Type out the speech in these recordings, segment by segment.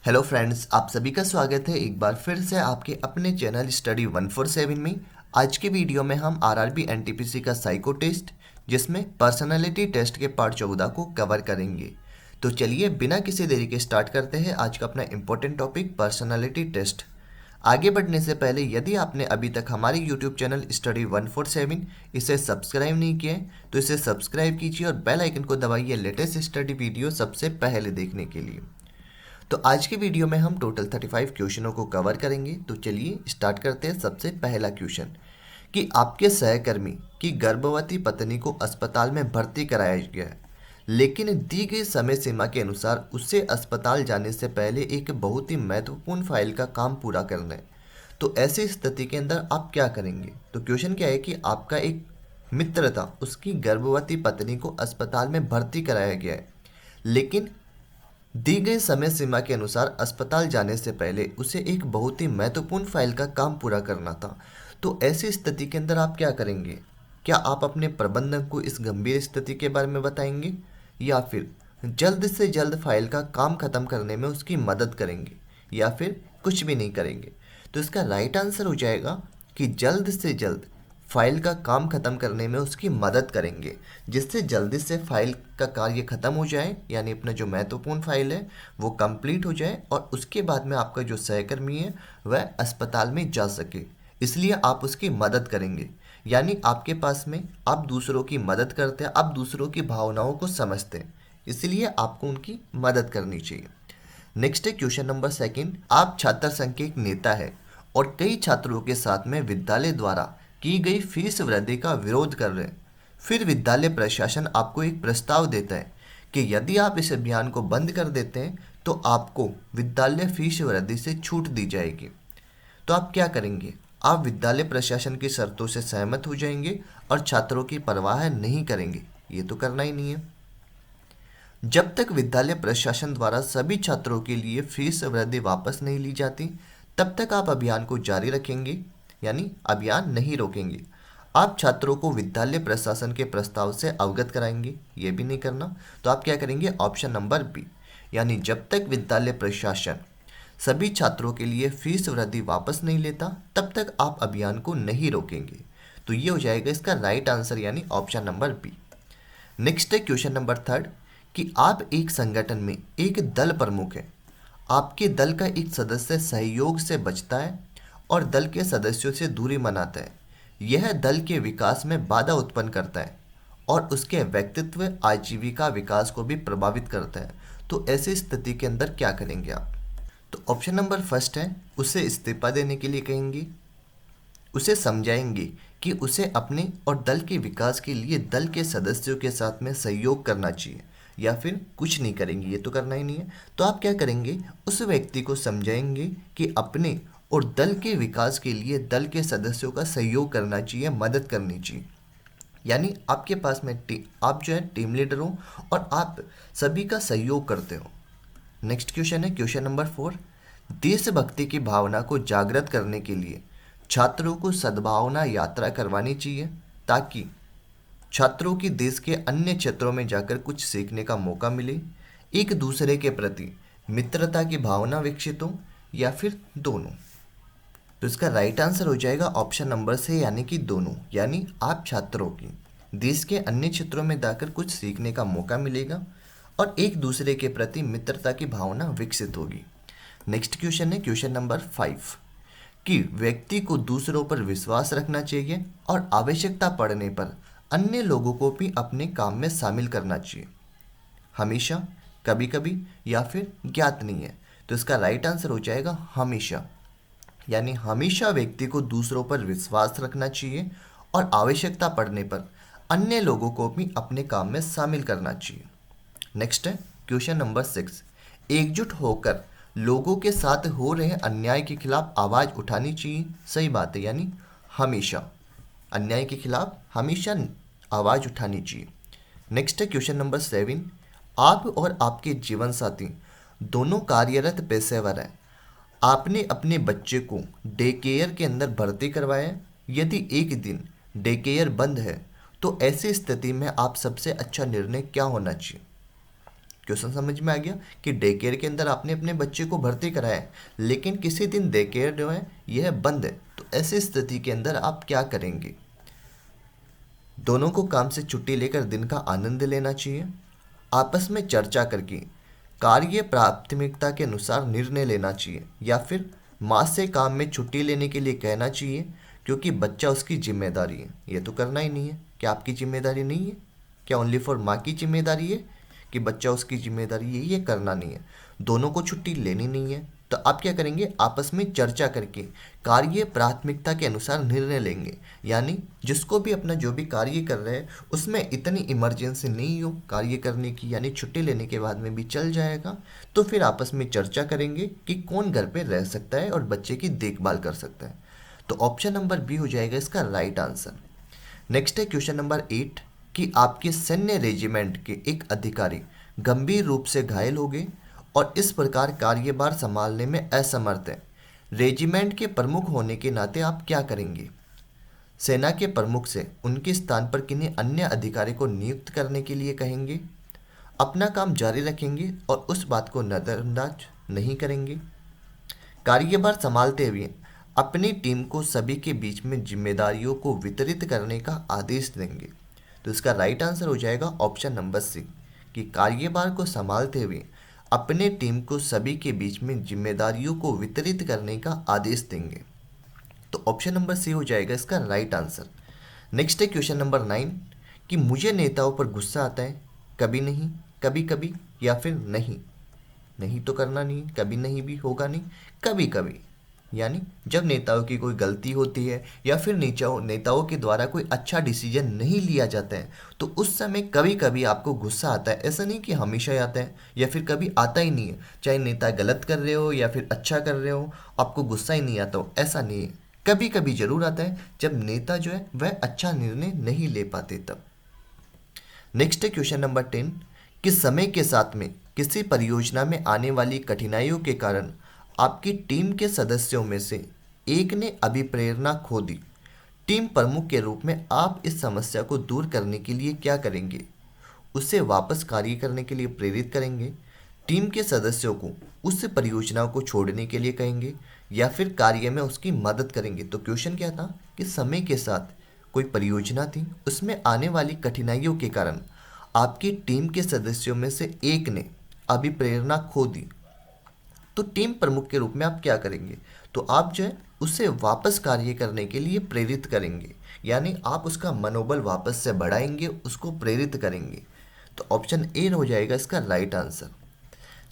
Hello friends, आप सभी का स्वागत है एक बार फिर से आपके अपने चैनल स्टडी 147 में। आज के वीडियो में हम आरआरबी एनटीपीसी का साइको टेस्ट जिसमें पर्सनालिटी टेस्ट के पार्ट 14 को कवर करेंगे। तो चलिए बिना किसी देरी के स्टार्ट करते हैं आज का अपना इम्पोर्टेंट टॉपिक पर्सनालिटी टेस्ट। आगे बढ़ने से पहले यदि आपने अभी तक हमारे यूट्यूब चैनल स्टडी 147 इसे सब्सक्राइब नहीं किया है तो इसे सब्सक्राइब कीजिए और बेल आइकन को दबाइए लेटेस्ट स्टडी वीडियो सबसे पहले देखने के लिए। तो आज के वीडियो में हम टोटल 35 क्वेश्चनों को कवर करेंगे। तो चलिए स्टार्ट करते हैं। सबसे पहला क्वेश्चन कि आपके सहकर्मी की गर्भवती पत्नी को अस्पताल में भर्ती कराया गया है, लेकिन दी गई समय सीमा के अनुसार उसे अस्पताल जाने से पहले एक बहुत ही महत्वपूर्ण फाइल का काम पूरा करना है। तो ऐसी स्थिति के अंदर आप क्या करेंगे? तो क्वेश्चन क्या है कि आपका एक मित्र था, उसकी गर्भवती पत्नी को अस्पताल में भर्ती कराया गया है, लेकिन दी गई समय सीमा के अनुसार अस्पताल जाने से पहले उसे एक बहुत ही महत्वपूर्ण फाइल का काम पूरा करना था। तो ऐसी स्थिति के अंदर आप क्या करेंगे? क्या आप अपने प्रबंधक को इस गंभीर स्थिति के बारे में बताएंगे या फिर जल्द से जल्द फाइल का काम खत्म करने में उसकी मदद करेंगे या फिर कुछ भी नहीं करेंगे? तो इसका राइट आंसर हो जाएगा कि जल्द से जल्द फाइल का काम खत्म करने में उसकी मदद करेंगे, जिससे जल्दी से फाइल का कार्य खत्म हो जाए, यानी अपना जो महत्वपूर्ण फाइल है वो कंप्लीट हो जाए और उसके बाद में आपका जो सहकर्मी है वह अस्पताल में जा सके। इसलिए आप उसकी मदद करेंगे, यानी आपके पास में आप दूसरों की मदद करते हैं, आप दूसरों की भावनाओं को समझते हैं, इसलिए आपको उनकी मदद करनी चाहिए। नेक्स्ट है क्वेश्चन नंबर सेकंड। आप छात्र संघ के एक नेता है और कई छात्रों के साथ में विद्यालय द्वारा की गई फीस वृद्धि का विरोध कर रहे हैं। फिर विद्यालय प्रशासन आपको एक प्रस्ताव देता है कि यदि आप इस अभियान को बंद कर देते हैं तो आपको विद्यालय फीस वृद्धि से छूट दी जाएगी। तो आप क्या करेंगे? आप विद्यालय प्रशासन की शर्तों से सहमत हो जाएंगे और छात्रों की परवाह नहीं करेंगे? ये तो करना ही नहीं है। जब तक विद्यालय प्रशासन द्वारा सभी छात्रों के लिए फीस वृद्धि वापस नहीं ली जाती तब तक आप अभियान को जारी रखेंगे, यानी अभियान नहीं रोकेंगे। आप छात्रों को विद्यालय प्रशासन के प्रस्ताव से अवगत कराएंगे? ये भी नहीं करना। तो आप क्या करेंगे? ऑप्शन नंबर बी, यानी जब तक विद्यालय प्रशासन सभी छात्रों के लिए फीस वृद्धि वापस नहीं लेता तब तक आप अभियान को नहीं रोकेंगे। तो ये हो जाएगा इसका राइट आंसर, यानी ऑप्शन नंबर बी। नेक्स्ट है क्वेश्चन नंबर थर्ड कि आप एक संगठन में एक दल प्रमुख हैं। आपके दल का एक सदस्य सहयोग से बचता है और दल के सदस्यों से दूरी मनाता है। यह दल के विकास में बाधा उत्पन्न करता है और उसके व्यक्तित्व आजीविका विकास को भी प्रभावित करता है। तो ऐसी स्थिति के अंदर क्या करेंगे आप? तो ऑप्शन नंबर फर्स्ट है, उसे इस्तीफा देने के लिए कहेंगे, उसे समझाएंगे कि उसे अपने और दल के विकास के लिए दल के सदस्यों के साथ में सहयोग करना चाहिए, या फिर कुछ नहीं करेंगे, ये तो करना ही नहीं है। तो आप क्या करेंगे? उस व्यक्ति को समझाएंगे कि अपने और दल के विकास के लिए दल के सदस्यों का सहयोग करना चाहिए, मदद करनी चाहिए। यानी आपके पास में आप जो है टीम लीडर हो और आप सभी का सहयोग करते हो। नेक्स्ट क्वेश्चन है क्वेश्चन नंबर 4। देशभक्ति की भावना को जागृत करने के लिए छात्रों को सद्भावना यात्रा करवानी चाहिए ताकि छात्रों की देश के अन्य क्षेत्रों में जाकर कुछ सीखने का मौका मिले, एक दूसरे के प्रति मित्रता की भावना विकसित हो, या फिर दोनों। तो इसका राइट आंसर हो जाएगा ऑप्शन नंबर से, यानी कि दोनों। यानी आप छात्रों की देश के अन्य क्षेत्रों में जाकर कुछ सीखने का मौका मिलेगा और एक दूसरे के प्रति मित्रता की भावना विकसित होगी। नेक्स्ट क्वेश्चन है क्वेश्चन नंबर 5 कि व्यक्ति को दूसरों पर विश्वास रखना चाहिए और आवश्यकता पड़ने पर अन्य लोगों को भी अपने काम में शामिल करना चाहिए, हमेशा, कभी कभी, या फिर ज्ञात नहीं है। तो इसका राइट आंसर हो जाएगा हमेशा, यानी हमेशा व्यक्ति को दूसरों पर विश्वास रखना चाहिए और आवश्यकता पड़ने पर अन्य लोगों को भी अपने काम में शामिल करना चाहिए। नेक्स्ट है क्वेश्चन नंबर 6। एकजुट होकर लोगों के साथ हो रहे अन्याय के खिलाफ आवाज़ उठानी चाहिए, सही बात है, यानी हमेशा अन्याय के खिलाफ हमेशा आवाज़ उठानी चाहिए। नेक्स्ट है क्वेश्चन नंबर 7। आप और आपके जीवन साथी दोनों कार्यरत पेशेवर हैं। आपने अपने बच्चे को डे केयर के अंदर भर्ती करवाया। यदि एक दिन डे केयर बंद है तो ऐसी स्थिति में आप सबसे अच्छा निर्णय क्या होना चाहिए? क्वेश्चन समझ में आ गया कि डे केयर के अंदर आपने अपने बच्चे को भर्ती कराया है, लेकिन किसी दिन डे केयर जो है यह बंद है, तो ऐसी स्थिति के अंदर आप क्या करेंगे? दोनों को काम से छुट्टी लेकर दिन का आनंद लेना चाहिए, आपस में चर्चा करके कार्य प्राथमिकता के अनुसार निर्णय लेना चाहिए, या फिर माँ से काम में छुट्टी लेने के लिए कहना चाहिए क्योंकि बच्चा उसकी जिम्मेदारी है। ये तो करना ही नहीं है। क्या आपकी जिम्मेदारी नहीं है? क्या ओनली फॉर माँ की जिम्मेदारी है कि बच्चा उसकी जिम्मेदारी है? ये करना नहीं है। दोनों को छुट्टी लेनी नहीं है, तो आप क्या करेंगे? आपस में चर्चा करके कार्य प्राथमिकता के अनुसार निर्णय लेंगे, यानी जिसको भी अपना जो भी कार्य कर रहे हैं उसमें इतनी इमरजेंसी नहीं हो कार्य करने की, यानी छुट्टी लेने के बाद में भी चल जाएगा, तो फिर आपस में चर्चा करेंगे कि कौन घर पे रह सकता है और बच्चे की देखभाल कर सकता है। तो ऑप्शन नंबर बी हो जाएगा इसका राइट आंसर। नेक्स्ट है क्वेश्चन नंबर 8 कि आपके सैन्य रेजिमेंट के एक अधिकारी गंभीर रूप से घायल हो गए और इस प्रकार कार्यभार संभालने में असमर्थ है। रेजिमेंट के प्रमुख होने के नाते आप क्या करेंगे? सेना के प्रमुख से उनके स्थान पर किन्हीं अन्य अधिकारी को नियुक्त करने के लिए कहेंगे, अपना काम जारी रखेंगे और उस बात को नजरअंदाज नहीं करेंगे, कार्यभार संभालते हुए अपनी टीम को सभी के बीच में जिम्मेदारियों को वितरित करने का आदेश देंगे। तो इसका राइट आंसर हो जाएगा ऑप्शन नंबर सी कि कार्यभार को संभालते हुए अपने टीम को सभी के बीच में जिम्मेदारियों को वितरित करने का आदेश देंगे। तो ऑप्शन नंबर सी हो जाएगा इसका राइट आंसर। नेक्स्ट है क्वेश्चन नंबर 9 कि मुझे नेताओं पर गुस्सा आता है, कभी नहीं, कभी कभी, या फिर नहीं। नहीं तो करना नहीं, कभी नहीं भी होगा नहीं, कभी कभी, यानी जब नेताओं की कोई गलती होती है या फिर नेताओं के द्वारा कोई अच्छा डिसीजन नहीं लिया जाता है, तो उस समय कभी कभी आपको गुस्सा आता है। ऐसा नहीं कि हमेशा ही आता है या फिर कभी आता ही नहीं है। चाहे नेता गलत कर रहे हो या फिर अच्छा कर रहे हो, आपको गुस्सा ही नहीं आता हो, ऐसा नहीं है। कभी कभी जरूर आता है जब नेता जो है वह अच्छा निर्णय नहीं ले पाते तब। नेक्स्ट है क्वेश्चन नंबर 10 कि समय के साथ में किसी परियोजना में आने वाली कठिनाइयों के कारण आपकी टीम के सदस्यों में से एक ने अभिप्रेरणा खो दी। टीम प्रमुख के रूप में आप इस समस्या को दूर करने के लिए क्या करेंगे? उसे वापस कार्य करने के लिए प्रेरित करेंगे, टीम के सदस्यों को उस परियोजना को छोड़ने के लिए कहेंगे, या फिर कार्य में उसकी मदद करेंगे। तो क्वेश्चन क्या था कि समय के साथ कोई परियोजना थी, उसमें आने वाली कठिनाइयों के कारण आपकी टीम के सदस्यों में से एक ने अभिप्रेरणा खो दी, तो टीम प्रमुख के रूप में आप क्या करेंगे? तो आप जो है उसे वापस कार्य करने के लिए प्रेरित करेंगे, यानी आप उसका मनोबल वापस से बढ़ाएंगे, उसको प्रेरित करेंगे। तो ऑप्शन ए हो जाएगा इसका right answer.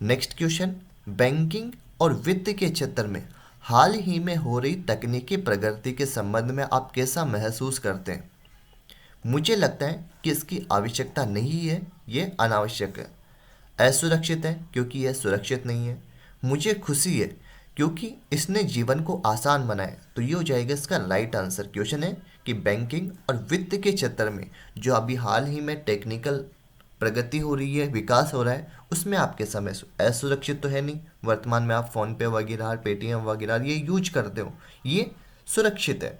Next question, banking और वित्त के क्षेत्र में हाल ही में हो रही तकनीकी प्रगति के संबंध में आप कैसा महसूस करते हैं? मुझे लगता है कि इसकी आवश्यकता नहीं है, ये अनावश्यक है। असुरक्षित है क्योंकि यह सुरक्षित नहीं है। मुझे खुशी है क्योंकि इसने जीवन को आसान बनाया। तो ये हो जाएगा इसका राइट आंसर। क्वेश्चन है कि बैंकिंग और वित्त के क्षेत्र में जो अभी हाल ही में टेक्निकल प्रगति हो रही है, विकास हो रहा है, उसमें आपके समय असुरक्षित तो है नहीं। वर्तमान में आप फ़ोन पे वगैरह, पेटीएम वगैरह ये यूज करते हो, ये सुरक्षित है।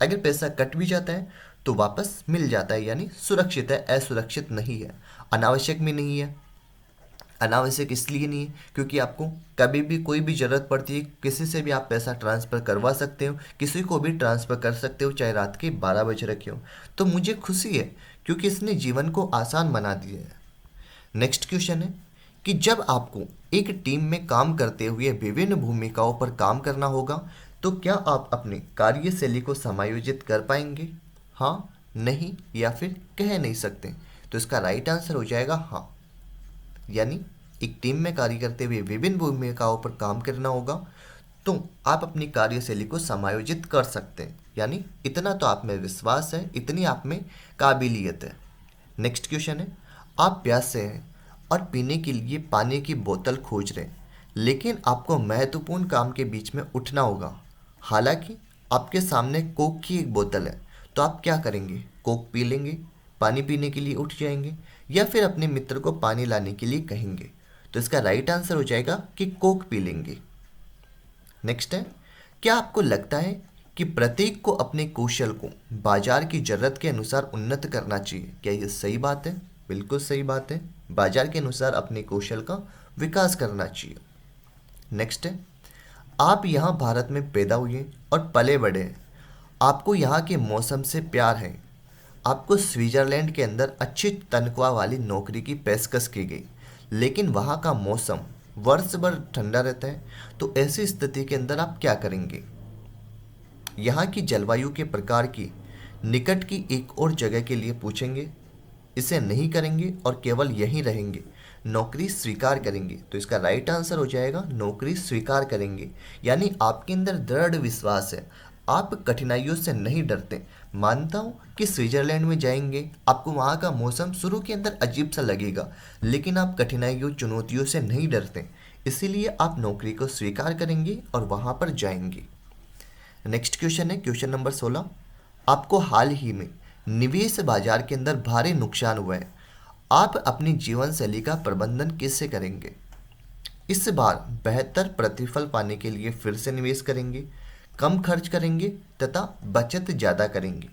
अगर पैसा कट भी जाता है तो वापस मिल जाता है, यानी सुरक्षित है, असुरक्षित नहीं है। अनावश्यक भी नहीं है। अनावश्यक इसलिए नहीं है क्योंकि आपको कभी भी कोई भी ज़रूरत पड़ती है, किसी से भी आप पैसा ट्रांसफ़र करवा सकते हो, किसी को भी ट्रांसफ़र कर सकते हो, चाहे रात के 12 बजे रखे हो। तो मुझे खुशी है क्योंकि इसने जीवन को आसान बना दिया है। नेक्स्ट क्वेश्चन है कि जब आपको एक टीम में काम करते हुए विभिन्न भूमिकाओं पर काम करना होगा, तो क्या आप अपनी कार्यशैली को समायोजित कर पाएंगे? हाँ, नहीं, या फिर कह नहीं सकते। तो इसका राइट आंसर हो जाएगा हाँ। यानी एक टीम में कार्य करते हुए विभिन्न भूमिकाओं पर काम करना होगा, तो आप अपनी कार्यशैली को समायोजित कर सकते हैं, यानी इतना तो आप में विश्वास है, इतनी आप में काबिलियत है। नेक्स्ट क्वेश्चन है, आप प्यासे हैं और पीने के लिए पानी की बोतल खोज रहे हैं, लेकिन आपको महत्वपूर्ण काम के बीच में उठना होगा। हालांकि आपके सामने कोक की एक बोतल है, तो आप क्या करेंगे? कोक पी लेंगे, पानी पीने के लिए उठ जाएंगे, या फिर अपने मित्र को पानी लाने के लिए कहेंगे? तो इसका राइट आंसर हो जाएगा कि कोक पी लेंगे। नेक्स्ट है, क्या आपको लगता है कि प्रत्येक को अपने कौशल को बाजार की जरूरत के अनुसार उन्नत करना चाहिए? क्या ये सही बात है? बिल्कुल सही बात है। बाजार के अनुसार अपने कौशल का विकास करना चाहिए। नेक्स्ट है, आप यहाँ भारत में पैदा हुए और पले बढ़े हैं, आपको यहाँ के मौसम से प्यार है, आपको स्विट्जरलैंड के अंदर अच्छी तनख्वाह वाली नौकरी की पेशकश की गई, लेकिन वहाँ का मौसम वर्ष भर ठंडा रहता है, तो ऐसी स्थिति के अंदर आप क्या करेंगे? यहाँ की जलवायु के प्रकार की निकट की एक और जगह के लिए पूछेंगे, इसे नहीं करेंगे और केवल यहीं रहेंगे, नौकरी स्वीकार करेंगे। तो इसका राइट आंसर हो जाएगा नौकरी स्वीकार करेंगे। यानी आपके अंदर दृढ़ विश्वास है, आप कठिनाइयों से नहीं डरते। मानता हूँ कि स्विट्जरलैंड में जाएंगे, आपको वहाँ का मौसम शुरू के अंदर अजीब सा लगेगा, लेकिन आप कठिनाइयों चुनौतियों से नहीं डरते, इसीलिए आप नौकरी को स्वीकार करेंगे और वहाँ पर जाएंगे। नेक्स्ट क्वेश्चन है क्वेश्चन नंबर 16। आपको हाल ही में निवेश बाजार के अंदर भारी नुकसान हुआ है, आप अपनी जीवन शैली का प्रबंधन कैसे करेंगे? इस बार बेहतर प्रतिफल पाने के लिए फिर से निवेश करेंगे, कम खर्च करेंगे तथा बचत ज़्यादा करेंगे,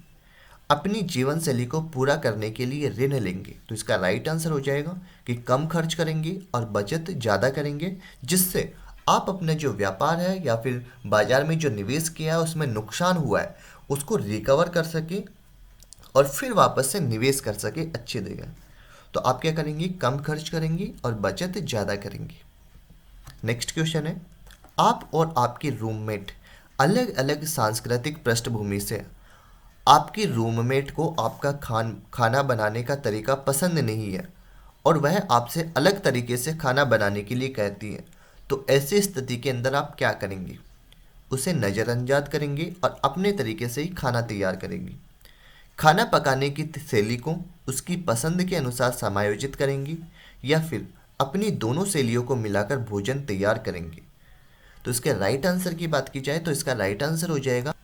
अपनी जीवन शैली को पूरा करने के लिए ऋण लेंगे। तो इसका राइट आंसर हो जाएगा कि कम खर्च करेंगे और बचत ज़्यादा करेंगे, जिससे आप अपने जो व्यापार है या फिर बाजार में जो निवेश किया है उसमें नुकसान हुआ है उसको रिकवर कर सके और फिर वापस से निवेश कर सके अच्छी जगह। तो आप क्या करेंगे? कम खर्च करेंगे और बचत ज़्यादा करेंगे। नेक्स्ट क्वेश्चन है, आप और आपके रूममेट अलग अलग सांस्कृतिक पृष्ठभूमि से, आपकी रूममेट को आपका खाना बनाने का तरीका पसंद नहीं है और वह आपसे अलग तरीके से खाना बनाने के लिए कहती है, तो ऐसी स्थिति के अंदर आप क्या करेंगे? उसे नज़रअंदाज करेंगे और अपने तरीके से ही खाना तैयार करेंगे, खाना पकाने की शैली को उसकी पसंद के अनुसार समायोजित करेंगी, या फिर अपनी दोनों शैलियों को मिलाकर भोजन तैयार करेंगे? तो इसके राइट आंसर की बात की जाए तो इसका राइट आंसर हो जाएगा,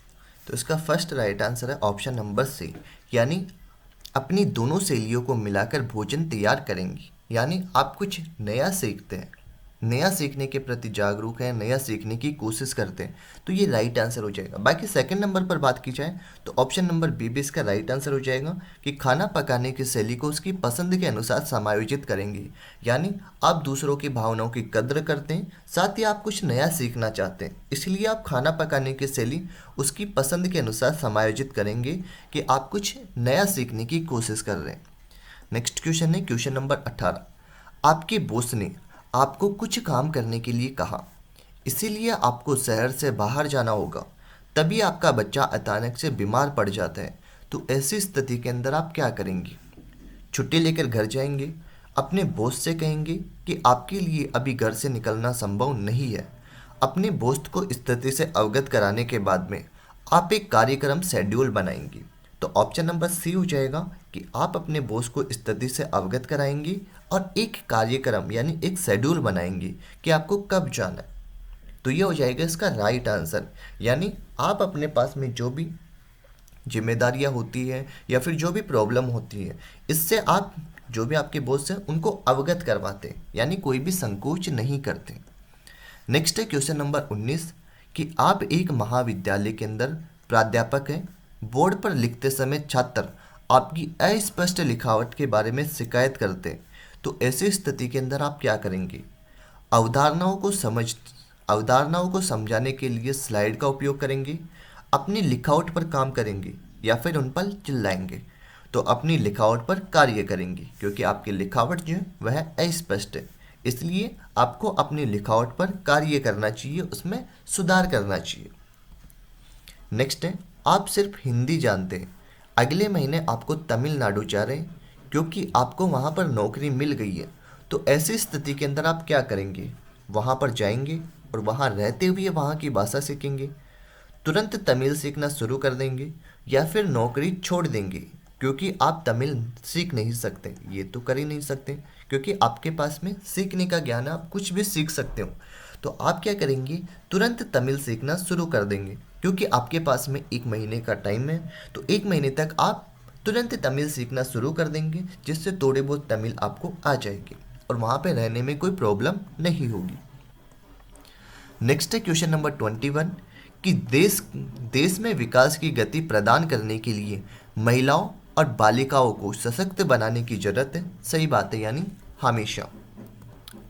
तो इसका फर्स्ट राइट आंसर है ऑप्शन नंबर सी, यानी अपनी दोनों शैलियों को मिलाकर भोजन तैयार करेंगी। यानी आप कुछ नया सीखते हैं, नया सीखने के प्रति जागरूक हैं, नया सीखने की कोशिश करते हैं, तो ये राइट आंसर हो जाएगा। बाकी सेकंड नंबर पर बात की जाए तो ऑप्शन नंबर बी भी इसका राइट आंसर हो जाएगा कि खाना पकाने की शैली को उसकी पसंद के अनुसार समायोजित करेंगे। यानी आप दूसरों की भावनाओं की कद्र करते हैं, साथ ही आप कुछ नया सीखना चाहते हैं, इसलिए आप खाना पकाने की शैली उसकी पसंद के अनुसार समायोजित करेंगे कि आप कुछ नया सीखने की कोशिश कर रहे हैं। नेक्स्ट क्वेश्चन है क्वेश्चन नंबर 18। आपके बॉस ने आपको कुछ काम करने के लिए कहा, इसीलिए आपको शहर से बाहर जाना होगा, तभी आपका बच्चा अचानक से बीमार पड़ जाता है, तो ऐसी स्थिति के अंदर आप क्या करेंगे? छुट्टी लेकर घर जाएंगे, अपने बॉस से कहेंगे कि आपके लिए अभी घर से निकलना संभव नहीं है, अपने बॉस को स्थिति से अवगत कराने के बाद में आप एक कार्यक्रम शेड्यूल बनाएंगे। तो ऑप्शन नंबर सी हो जाएगा कि आप अपने बॉस को स्थिति से अवगत कराएंगे और एक कार्यक्रम यानी एक शेड्यूल बनाएंगे कि आपको कब जाना है। तो ये हो जाएगा इसका राइट आंसर। यानी आप अपने पास में जो भी जिम्मेदारियां होती है या फिर जो भी प्रॉब्लम होती है, इससे आप जो भी आपके बॉस हैं उनको अवगत करवाते हैं, यानी कोई भी संकोच नहीं करते। नेक्स्ट है क्वेश्चन नंबर 19 कि आप एक महाविद्यालय के अंदर प्राध्यापक हैं, बोर्ड पर लिखते समय छात्र आपकी अस्पष्ट लिखावट के बारे में शिकायत करते हैं, तो ऐसी स्थिति के अंदर आप क्या करेंगे? अवधारणाओं को समझाने के लिए स्लाइड का उपयोग करेंगे, अपनी लिखावट पर काम करेंगे या फिर उन पर चिल्लाएंगे? तो अपनी लिखावट पर कार्य करेंगे, क्योंकि आपकी लिखावट जो है वह अस्पष्ट है, इसलिए आपको अपनी लिखावट पर कार्य करना चाहिए, उसमें सुधार करना चाहिए। नेक्स्ट है, आप सिर्फ हिंदी जानते हैं, अगले महीने आपको तमिलनाडु जा रहे हैं क्योंकि आपको वहाँ पर नौकरी मिल गई है, तो ऐसी स्थिति के अंदर आप क्या करेंगे? वहाँ पर जाएंगे और वहाँ रहते हुए वहाँ की भाषा सीखेंगे, तुरंत तमिल सीखना शुरू कर देंगे, या फिर नौकरी छोड़ देंगे क्योंकि आप तमिल सीख नहीं सकते? ये तो कर ही नहीं सकते, क्योंकि आपके पास में सीखने का ज्ञान है, आप कुछ भी सीख सकते हो। तो आप क्या करेंगे? तुरंत तमिल सीखना शुरू कर देंगे, क्योंकि आपके पास में 1 महीने का टाइम है, तो 1 महीने तक आप तुरंत तमिल सीखना शुरू कर देंगे, जिससे थोड़े बहुत तमिल आपको आ जाएगी और वहाँ पे रहने में कोई प्रॉब्लम नहीं होगी। नेक्स्ट है क्वेश्चन नंबर 21 कि देश में विकास की गति प्रदान करने के लिए महिलाओं और बालिकाओं को सशक्त बनाने की जरूरत है। सही बात है, यानी हमेशा।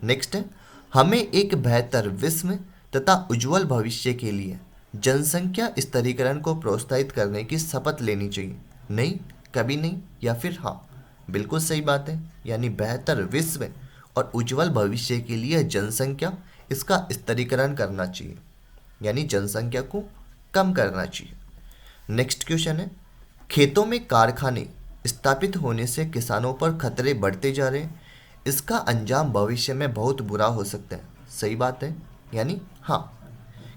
नेक्स्ट है, हमें एक बेहतर विश्व तथा उज्जवल भविष्य के लिए जनसंख्या स्तरीकरण को प्रोत्साहित करने की शपथ लेनी चाहिए। नहीं, कभी नहीं, या फिर हाँ। बिल्कुल सही बात है, यानी बेहतर विश्व और उज्जवल भविष्य के लिए जनसंख्या इसका स्तरीकरण करना चाहिए, यानी जनसंख्या को कम करना चाहिए। नेक्स्ट क्वेश्चन है, खेतों में कारखाने स्थापित होने से किसानों पर खतरे बढ़ते जा रहे हैं, इसका अंजाम भविष्य में बहुत बुरा हो सकता है। सही बात है, यानी हाँ,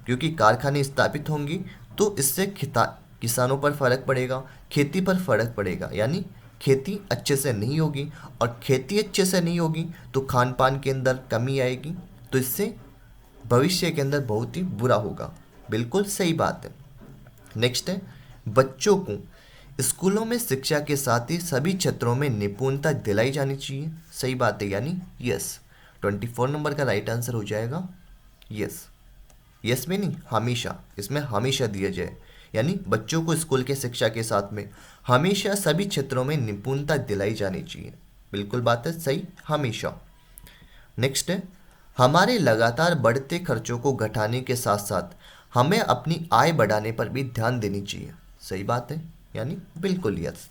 क्योंकि कारखाने स्थापित होंगी तो इससे किसानों पर फर्क पड़ेगा, खेती पर फर्क पड़ेगा, यानी खेती अच्छे से नहीं होगी, और खेती अच्छे से नहीं होगी तो खान पान के अंदर कमी आएगी, तो इससे भविष्य के अंदर बहुत ही बुरा होगा। बिल्कुल सही बात है। नेक्स्ट है, बच्चों को स्कूलों में शिक्षा के साथ ही सभी क्षेत्रों में निपुणता दिलाई जानी चाहिए। सही बात है, यानी यस। 24 नंबर का राइट आंसर हो जाएगा यस। यस में नहीं, हमेशा, इसमें हमेशा दिया जाए, यानी बच्चों को स्कूल के शिक्षा के साथ में हमेशा सभी क्षेत्रों में निपुणता दिलाई जानी चाहिए। बिल्कुल बात है सही, हमेशा। नेक्स्ट है, हमारे लगातार बढ़ते खर्चों को घटाने के साथ साथ हमें अपनी आय बढ़ाने पर भी ध्यान देनी चाहिए। सही बात है, यानी बिल्कुल यस,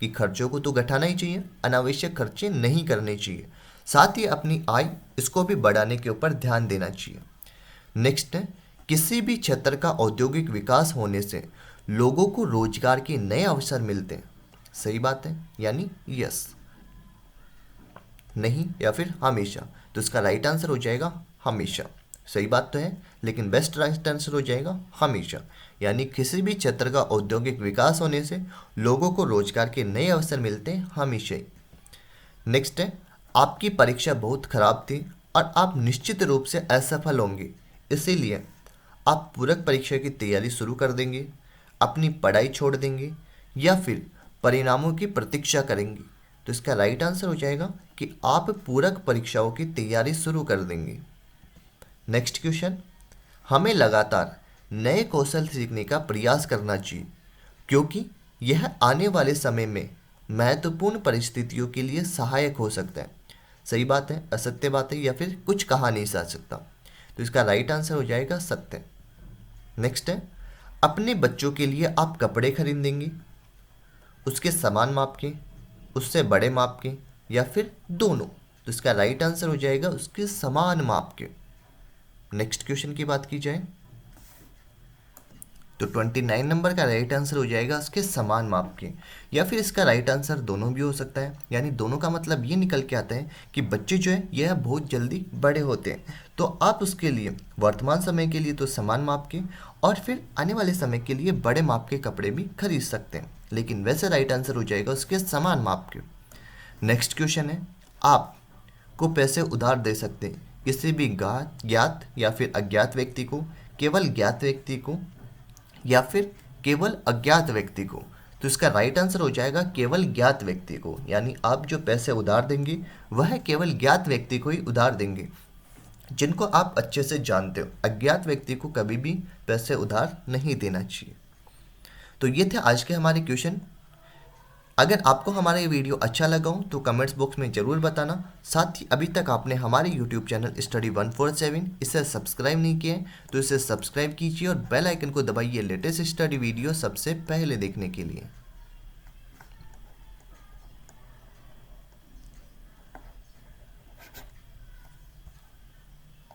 कि खर्चों को तो घटाना ही चाहिए, अनावश्यक खर्चे नहीं करने चाहिए, साथ ही अपनी आय इसको भी बढ़ाने के ऊपर ध्यान देना चाहिए। नेक्स्ट है, किसी भी क्षेत्र का औद्योगिक विकास होने से लोगों को रोजगार के नए अवसर मिलते हैं। सही बात है, यानी यस। नहीं, या फिर हमेशा, तो इसका राइट आंसर हो जाएगा हमेशा। सही बात तो है, लेकिन बेस्ट राइट आंसर हो जाएगा हमेशा, यानी किसी भी क्षेत्र का औद्योगिक विकास होने से लोगों को रोजगार के नए अवसर मिलते हैं हमेशा ही। नेक्स्ट है, आपकी परीक्षा बहुत खराब थी और आप निश्चित रूप से असफल होंगे, इसीलिए आप पूरक परीक्षा की तैयारी शुरू कर देंगे, अपनी पढ़ाई छोड़ देंगे, या फिर परिणामों की प्रतीक्षा करेंगे। तो इसका राइट आंसर हो जाएगा कि आप पूरक परीक्षाओं की तैयारी शुरू कर देंगे। नेक्स्ट क्वेश्चन, हमें लगातार नए कौशल सीखने का प्रयास करना चाहिए, क्योंकि यह आने वाले समय में महत्वपूर्ण परिस्थितियों के लिए सहायक हो सकता है। सही बात है, असत्य बात है, या फिर कुछ कहा नहीं जा सकता, तो इसका राइट आंसर हो जाएगा सत्य। नेक्स्ट है, अपने बच्चों के लिए आप कपड़े खरीदेंगे, उसके समान माप के, उससे बड़े माप के, या फिर दोनों। तो इसका राइट आंसर हो जाएगा उसके समान माप के। नेक्स्ट क्वेश्चन की बात की जाए तो 29 नंबर का राइट आंसर हो जाएगा उसके समान माप के, या फिर इसका राइट आंसर दोनों भी हो सकता है, यानी दोनों का मतलब ये निकल के आता है कि बच्चे जो है यह बहुत जल्दी बड़े होते हैं, तो आप उसके लिए वर्तमान समय के लिए तो समान माप के और फिर आने वाले समय के लिए बड़े माप के कपड़े भी खरीद सकते हैं, लेकिन वैसे राइट आंसर हो जाएगा उसके समान माप के। नेक्स्ट क्वेश्चन है, आप को पैसे उधार दे सकते हैं किसी भी ज्ञात या फिर अज्ञात व्यक्ति को, केवल ज्ञात व्यक्ति को, या फिर केवल अज्ञात व्यक्ति को। तो इसका राइट आंसर हो जाएगा केवल ज्ञात व्यक्ति को, यानी आप जो पैसे उधार देंगे वह केवल ज्ञात व्यक्ति को ही उधार देंगे जिनको आप अच्छे से जानते हो। अज्ञात व्यक्ति को कभी भी पैसे उधार नहीं देना चाहिए। तो ये थे आज के हमारे क्वेश्चन। अगर आपको हमारा ये वीडियो अच्छा लगा हो तो कमेंट्स बॉक्स में ज़रूर बताना। साथ ही अभी तक आपने हमारे यूट्यूब चैनल स्टडी 147 इसे सब्सक्राइब नहीं किया है तो इसे सब्सक्राइब कीजिए और बेल आइकन को दबाइए लेटेस्ट स्टडी वीडियो सबसे पहले देखने के लिए।